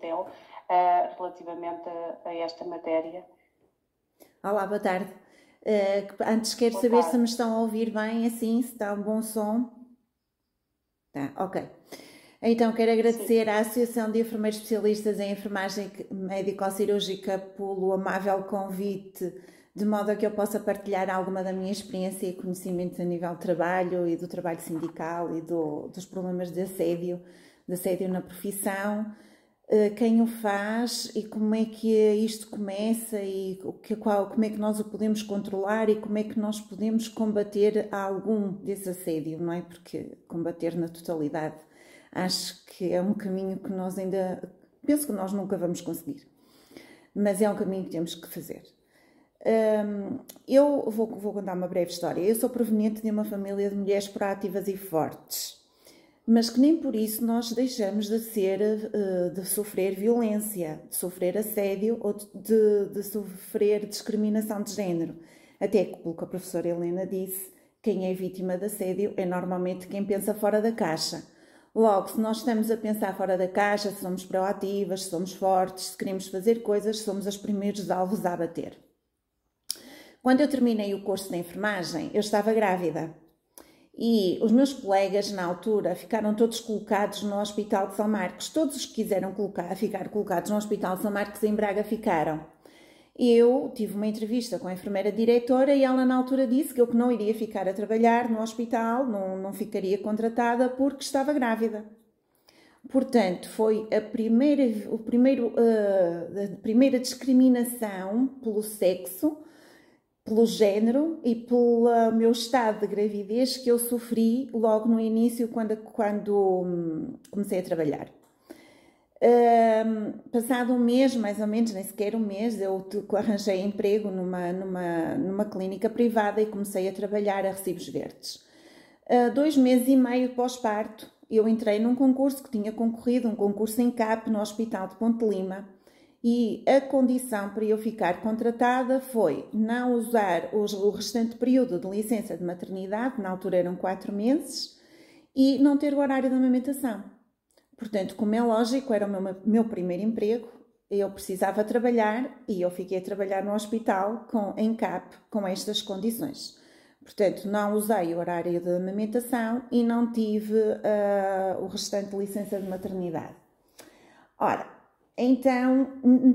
tutela relativamente a esta matéria. Olá, boa tarde. Antes quero saber se me estão a ouvir bem, assim, se está um bom som. Tá, ok. Então, quero agradecer à Associação de Enfermeiros Especialistas em Enfermagem Médico-Cirúrgica pelo amável convite, de modo a que eu possa partilhar alguma da minha experiência e conhecimentos a nível de trabalho e do trabalho sindical e dos problemas de assédio na profissão, quem o faz e como é que isto começa e como é que nós o podemos controlar e como é que nós podemos combater algum desse assédio, não é? Porque combater na totalidade acho que é um caminho que nós penso que nós nunca vamos conseguir, mas é um caminho que temos que fazer. Eu vou contar uma breve história. Eu sou proveniente de uma família de mulheres proativas e fortes, mas que nem por isso nós deixamos de sofrer violência, de sofrer assédio ou de sofrer discriminação de género. Até que, pelo que a professora Helena disse, quem é vítima de assédio é normalmente quem pensa fora da caixa. Logo, se nós estamos a pensar fora da caixa, se somos proativas, se somos fortes, se queremos fazer coisas, somos os primeiros alvos a abater. Quando eu terminei o curso de enfermagem, eu estava grávida. E os meus colegas, na altura, ficaram todos colocados no Hospital de São Marcos. Todos os que quiseram ficar colocados no Hospital de São Marcos em Braga ficaram. Eu tive uma entrevista com a enfermeira diretora e ela na altura disse que eu não iria ficar a trabalhar no hospital, não ficaria contratada porque estava grávida. Portanto, foi a primeira discriminação pelo sexo, pelo género e pelo meu estado de gravidez que eu sofri logo no início quando comecei a trabalhar. Passado um mês, mais ou menos, nem sequer um mês, eu arranjei emprego numa clínica privada e comecei a trabalhar a recibos verdes. 2 meses e meio pós-parto, eu entrei num concurso que tinha concorrido, um concurso em CAP no Hospital de Ponte Lima, e a condição para eu ficar contratada foi não usar o restante período de licença de maternidade, na altura eram 4 meses, e não ter o horário de amamentação. Portanto, como é lógico, era o meu primeiro emprego, eu precisava trabalhar e eu fiquei a trabalhar no hospital em CAP com estas condições. Portanto, não usei o horário de amamentação e não tive o restante de licença de maternidade. Ora, então,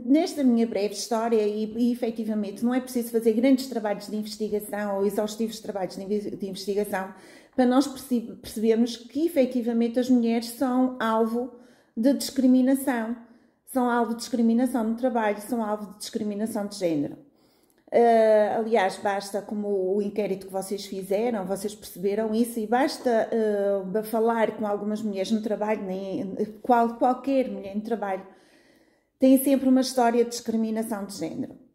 nesta minha breve história, e efetivamente não é preciso fazer grandes trabalhos de investigação ou exaustivos trabalhos de investigação para nós percebermos que efetivamente as mulheres são alvo de discriminação. São alvo de discriminação no trabalho, são alvo de discriminação de género. Aliás, basta, como o inquérito que vocês fizeram, vocês perceberam isso, e basta falar com algumas mulheres no trabalho, qualquer mulher no trabalho, tem sempre uma história de discriminação de género.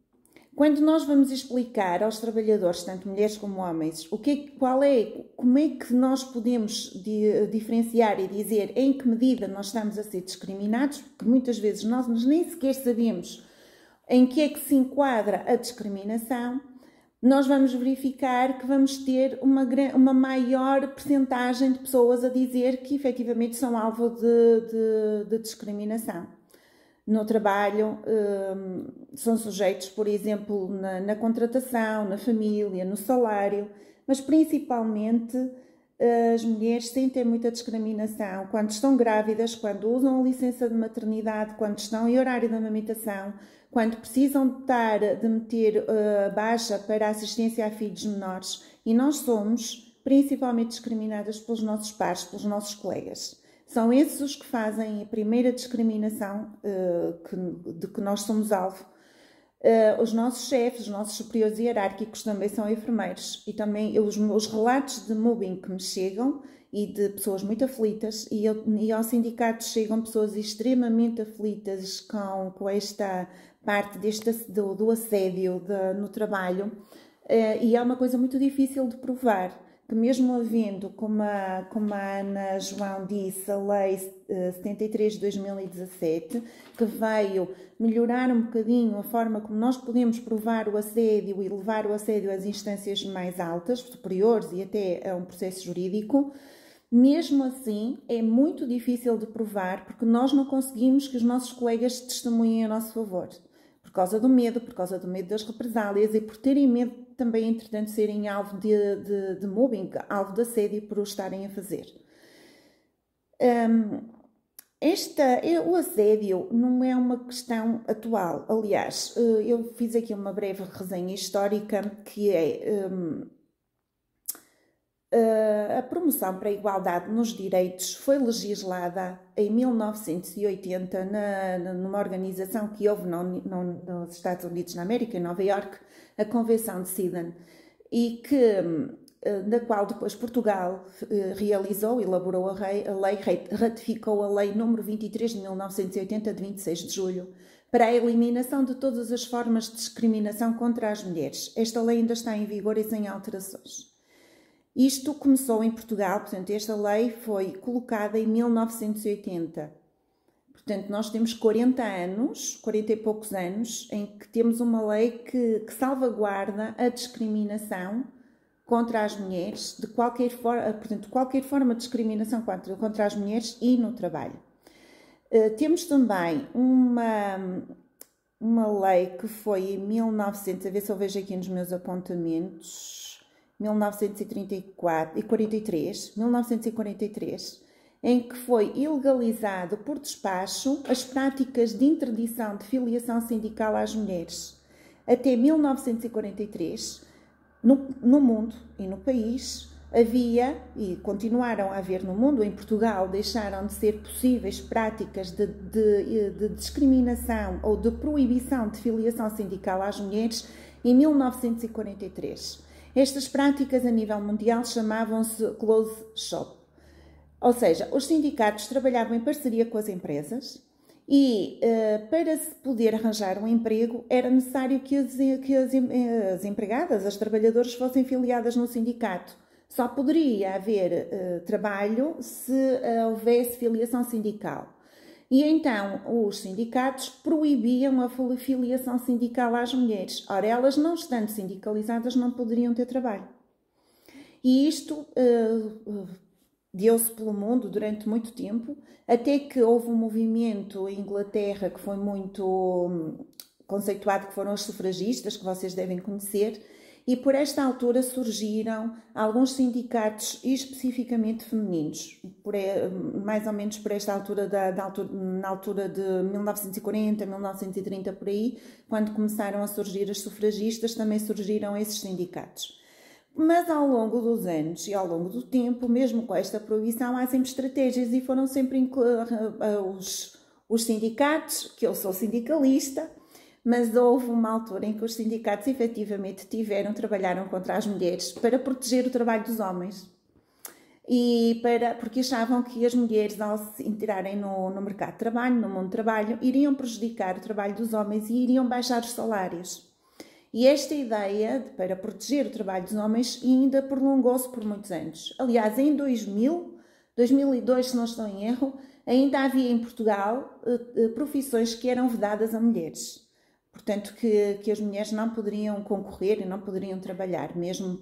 Quando nós vamos explicar aos trabalhadores, tanto mulheres como homens, como é que nós podemos diferenciar e dizer em que medida nós estamos a ser discriminados, porque muitas vezes nós nem sequer sabemos em que é que se enquadra a discriminação, nós vamos verificar que vamos ter uma maior percentagem de pessoas a dizer que efetivamente são alvo de discriminação. No trabalho, são sujeitos, por exemplo, na contratação, na família, no salário, mas principalmente as mulheres sentem muita discriminação quando estão grávidas, quando usam a licença de maternidade, quando estão em horário de amamentação, quando precisam de meter baixa para assistência a filhos menores, e nós somos principalmente discriminadas pelos nossos pares, pelos nossos colegas. São esses os que fazem a primeira discriminação de que nós somos alvo. Os nossos chefes, os nossos superiores hierárquicos também são enfermeiros, e também os relatos de mobbing que me chegam e de pessoas muito aflitas, e ao sindicato chegam pessoas extremamente aflitas com esta parte do assédio no trabalho, e é uma coisa muito difícil de provar, que mesmo havendo, como a Ana João disse, a Lei 73 de 2017, que veio melhorar um bocadinho a forma como nós podemos provar o assédio e levar o assédio às instâncias mais altas, superiores e até a um processo jurídico, Mesmo assim, é muito difícil de provar porque nós não conseguimos que os nossos colegas testemunhem a nosso favor. Por causa do medo das represálias e por terem medo também, entretanto, serem alvo de mobbing, alvo de assédio por o estarem a fazer. O assédio não é uma questão atual. Aliás, eu fiz aqui uma breve resenha histórica que é a promoção para a igualdade nos direitos foi legislada em 1980 numa organização que houve nos Estados Unidos da América, em Nova Iorque, a Convenção de Sydney, e da qual depois Portugal elaborou a lei, ratificou a Lei número 23 de 1980, de 26 de julho, para a eliminação de todas as formas de discriminação contra as mulheres. Esta lei ainda está em vigor e sem alterações. Isto começou em Portugal, portanto, esta lei foi colocada em 1980. Portanto, nós temos 40 e poucos anos, em que temos uma lei que salvaguarda a discriminação contra as mulheres, de qualquer forma de discriminação contra as mulheres e no trabalho. Temos também uma lei que foi em 1900, a ver se eu vejo aqui nos meus apontamentos, 1943, em que foi ilegalizado por despacho as práticas de interdição de filiação sindical às mulheres. Até 1943, no mundo e no país, havia, e continuaram a haver no mundo, em Portugal deixaram de ser possíveis práticas de discriminação ou de proibição de filiação sindical às mulheres em 1943. Estas práticas a nível mundial chamavam-se close shop, ou seja, os sindicatos trabalhavam em parceria com as empresas e para se poder arranjar um emprego era necessário que as empregadas, as trabalhadoras fossem filiadas no sindicato. Só poderia haver trabalho se houvesse filiação sindical. E então os sindicatos proibiam a filiação sindical às mulheres. Ora, elas não estando sindicalizadas não poderiam ter trabalho. E isto deu-se pelo mundo durante muito tempo, até que houve um movimento em Inglaterra que foi muito conceituado, que foram os sufragistas, que vocês devem conhecer, e por esta altura surgiram alguns sindicatos especificamente femininos, mais ou menos por esta altura, na altura de 1940, 1930, por aí, quando começaram a surgir as sufragistas, também surgiram esses sindicatos. Mas ao longo dos anos e ao longo do tempo, mesmo com esta proibição, há sempre estratégias e foram sempre os sindicatos, que eu sou sindicalista, mas houve uma altura em que os sindicatos efetivamente trabalharam contra as mulheres para proteger o trabalho dos homens. Porque achavam que as mulheres, ao se entrarem no mercado de trabalho, no mundo do trabalho, iriam prejudicar o trabalho dos homens e iriam baixar os salários. E esta ideia para proteger o trabalho dos homens ainda prolongou-se por muitos anos. Aliás, em 2002, se não estou em erro, ainda havia em Portugal profissões que eram vedadas a mulheres. Portanto, que as mulheres não poderiam concorrer e não poderiam trabalhar, mesmo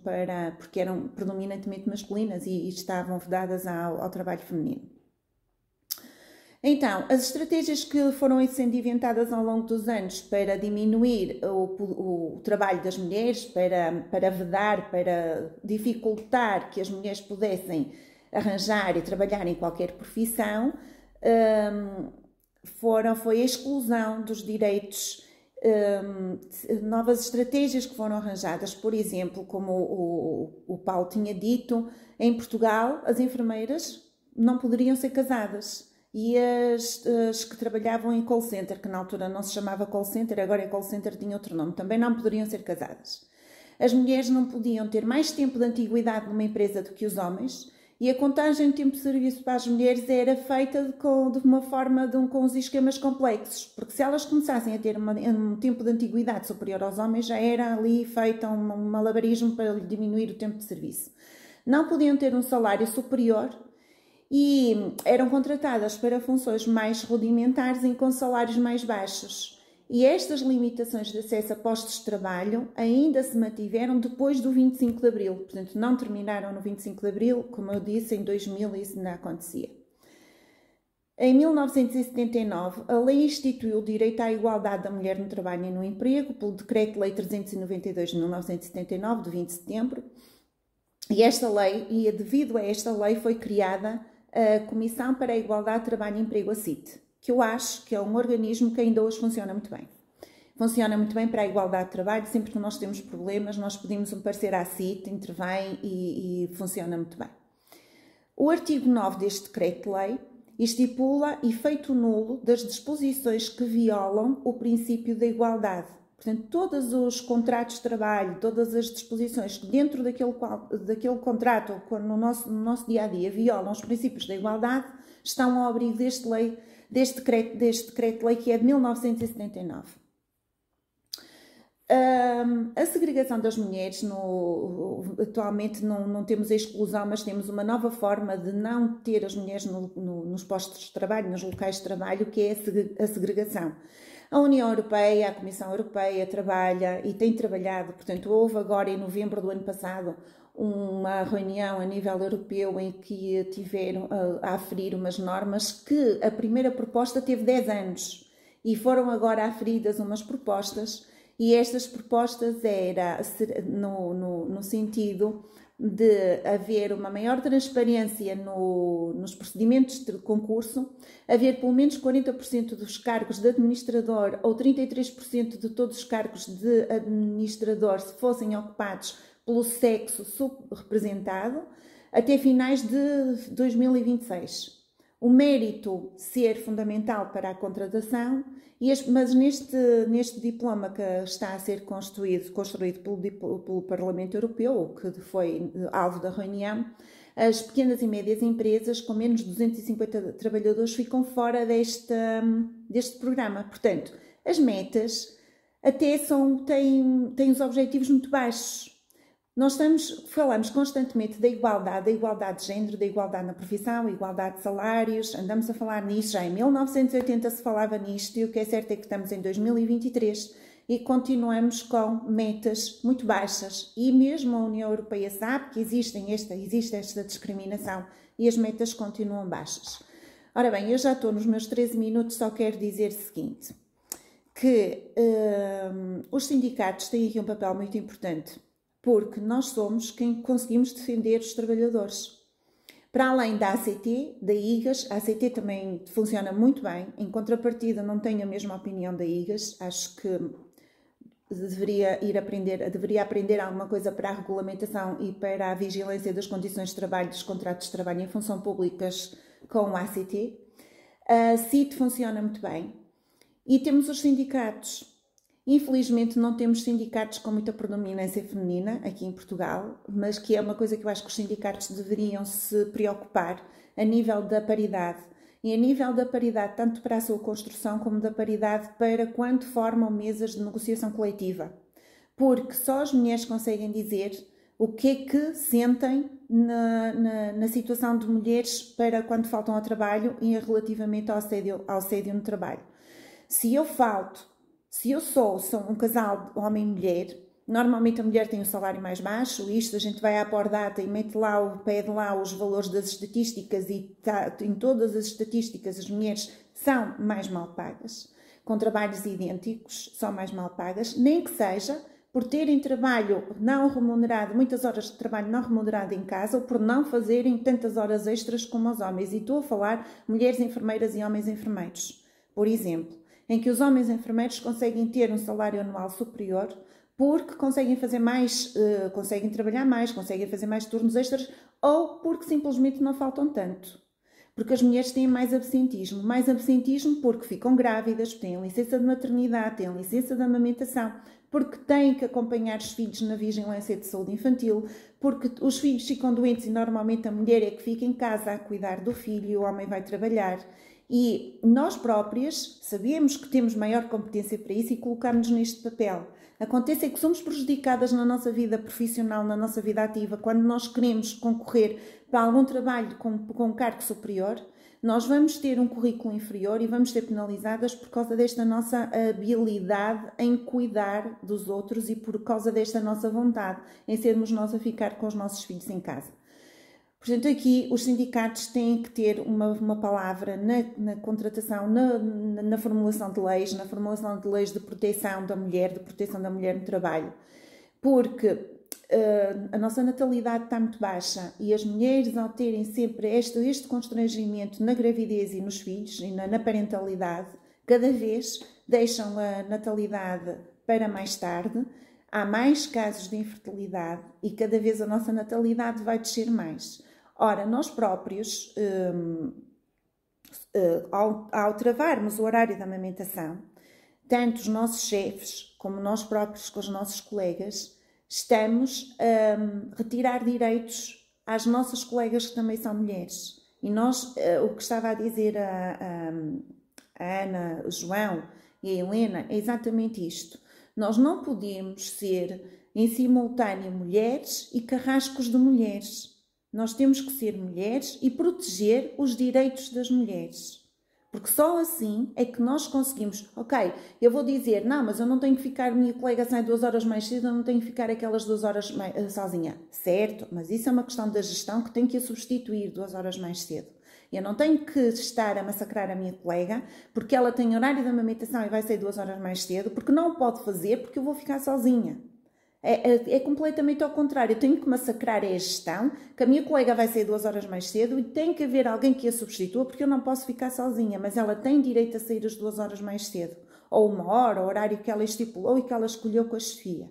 porque eram predominantemente masculinas e estavam vedadas ao trabalho feminino. Então, as estratégias que foram sendo inventadas ao longo dos anos para diminuir o trabalho das mulheres, para vedar, para dificultar que as mulheres pudessem arranjar e trabalhar em qualquer profissão, foi a exclusão dos direitos, novas estratégias que foram arranjadas, por exemplo, como o Paulo tinha dito, em Portugal as enfermeiras não poderiam ser casadas. E as que trabalhavam em call center, que na altura não se chamava call center, agora é call center, tinha outro nome, também não poderiam ser casadas. As mulheres não podiam ter mais tempo de antiguidade numa empresa do que os homens, e a contagem de tempo de serviço para as mulheres era feita de uma forma com os esquemas complexos, porque se elas começassem a ter um tempo de antiguidade superior aos homens, já era ali feita um malabarismo para diminuir o tempo de serviço. Não podiam ter um salário superior, e eram contratadas para funções mais rudimentares e com salários mais baixos. E estas limitações de acesso a postos de trabalho ainda se mantiveram depois do 25 de Abril. Portanto, não terminaram no 25 de Abril, como eu disse, em 2000 isso não acontecia. Em 1979, a lei instituiu o direito à igualdade da mulher no trabalho e no emprego, pelo Decreto-Lei 392 de 1979, de 20 de setembro. E devido a esta lei foi criada a Comissão para a Igualdade de Trabalho e Emprego, a CIT, que eu acho que é um organismo que ainda hoje funciona muito bem. Funciona muito bem para a igualdade de trabalho, sempre que nós temos problemas, nós pedimos um parecer à CIT, intervém e funciona muito bem. O artigo 9 deste decreto-lei estipula efeito nulo das disposições que violam o princípio da igualdade. Portanto, todos os contratos de trabalho, todas as disposições que dentro daquele contrato ou no nosso dia-a-dia violam os princípios da igualdade estão ao abrigo deste decreto-lei que é de 1979. A segregação das mulheres, atualmente não temos a exclusão, mas temos uma nova forma de não ter as mulheres nos postos de trabalho, nos locais de trabalho, que é a segregação. A União Europeia, a Comissão Europeia trabalha e tem trabalhado, portanto, houve agora em novembro do ano passado uma reunião a nível europeu em que tiveram a aferir umas normas que a primeira proposta teve 10 anos e foram agora aferidas umas propostas. E estas propostas eram no sentido de haver uma maior transparência nos procedimentos de concurso, haver pelo menos 40% dos cargos de administrador ou 33% de todos os cargos de administrador se fossem ocupados pelo sexo subrepresentado até finais de 2026. O mérito ser fundamental para a contratação, mas neste diploma que está a ser construído pelo Parlamento Europeu, que foi alvo da reunião, as pequenas e médias empresas com menos de 250 trabalhadores ficam fora deste programa. Portanto, as metas até têm os objetivos muito baixos. Nós falamos constantemente da igualdade de género, da igualdade na profissão, igualdade de salários, andamos a falar nisso, já em 1980 se falava nisto e o que é certo é que estamos em 2023 e continuamos com metas muito baixas e mesmo a União Europeia sabe que existe esta discriminação e as metas continuam baixas. Ora bem, eu já estou nos meus 13 minutos, só quero dizer o seguinte, que os sindicatos têm aqui um papel muito importante, porque nós somos quem conseguimos defender os trabalhadores. Para além da ACT, da IGAS, a ACT também funciona muito bem, em contrapartida não tenho a mesma opinião da IGAS, acho que deveria aprender alguma coisa para a regulamentação e para a vigilância das condições de trabalho dos contratos de trabalho em função públicas com a ACT. A CIT funciona muito bem. E temos os sindicatos. Infelizmente não temos sindicatos com muita predominância feminina aqui em Portugal, mas que é uma coisa que eu acho que os sindicatos deveriam se preocupar a nível da paridade. E a nível da paridade, tanto para a sua construção como da paridade para quando formam mesas de negociação coletiva. Porque só as mulheres conseguem dizer o que é que sentem na situação de mulheres para quando faltam ao trabalho e relativamente ao assédio no trabalho. Se eu sou um casal de homem e mulher, normalmente a mulher tem um salário mais baixo, a gente vai à Pordata e pede lá os valores das estatísticas e em todas as estatísticas as mulheres são mais mal pagas, com trabalhos idênticos, são mais mal pagas, nem que seja por terem trabalho não remunerado, muitas horas de trabalho não remunerado em casa ou por não fazerem tantas horas extras como os homens. E estou a falar mulheres enfermeiras e homens enfermeiros, por exemplo, em que os homens enfermeiros conseguem ter um salário anual superior porque conseguem fazer mais, conseguem trabalhar mais, conseguem fazer mais turnos extras ou porque simplesmente não faltam tanto. Porque as mulheres têm mais absentismo porque ficam grávidas, têm licença de maternidade, têm licença de amamentação, porque têm que acompanhar os filhos na vigilância de saúde infantil, porque os filhos ficam doentes e normalmente a mulher é que fica em casa a cuidar do filho e o homem vai trabalhar. E nós próprias sabemos que temos maior competência para isso e colocamos-nos neste papel. Acontece é que somos prejudicadas na nossa vida profissional, na nossa vida ativa, quando nós queremos concorrer para algum trabalho com um cargo superior, nós vamos ter um currículo inferior e vamos ser penalizadas por causa desta nossa habilidade em cuidar dos outros e por causa desta nossa vontade em sermos nós a ficar com os nossos filhos em casa. Portanto, aqui os sindicatos têm que ter uma palavra na contratação, na formulação de leis, na formulação de leis de proteção da mulher no trabalho, porque a nossa natalidade está muito baixa e as mulheres, ao terem sempre este constrangimento na gravidez e nos filhos e na parentalidade, cada vez deixam a natalidade para mais tarde, há mais casos de infertilidade e cada vez a nossa natalidade vai descer mais. Ora, nós próprios, ao travarmos o horário da amamentação, tanto os nossos chefes como nós próprios com os nossos colegas, estamos a retirar direitos às nossas colegas que também são mulheres. E nós, o que estava a dizer a Ana, o João e a Helena, é exatamente isto. Nós não podemos ser em simultâneo mulheres e carrascos de mulheres. Nós temos que ser mulheres e proteger os direitos das mulheres. Porque só assim é que nós conseguimos, ok, eu vou dizer, não, mas eu não tenho que ficar, minha colega sai 2 horas mais cedo, eu não tenho que ficar aquelas 2 horas sozinha. Certo, mas isso é uma questão da gestão que tem que a substituir 2 horas mais cedo. Eu não tenho que estar a massacrar a minha colega porque ela tem horário de amamentação e vai sair 2 horas mais cedo, porque não pode fazer porque eu vou ficar sozinha. É completamente ao contrário. Eu tenho que massacrar a gestão, que a minha colega vai sair 2 horas mais cedo e tem que haver alguém que a substitua porque eu não posso ficar sozinha, mas ela tem direito a sair as 2 horas mais cedo, ou 1 hora, o horário que ela estipulou e que ela escolheu com a chefia.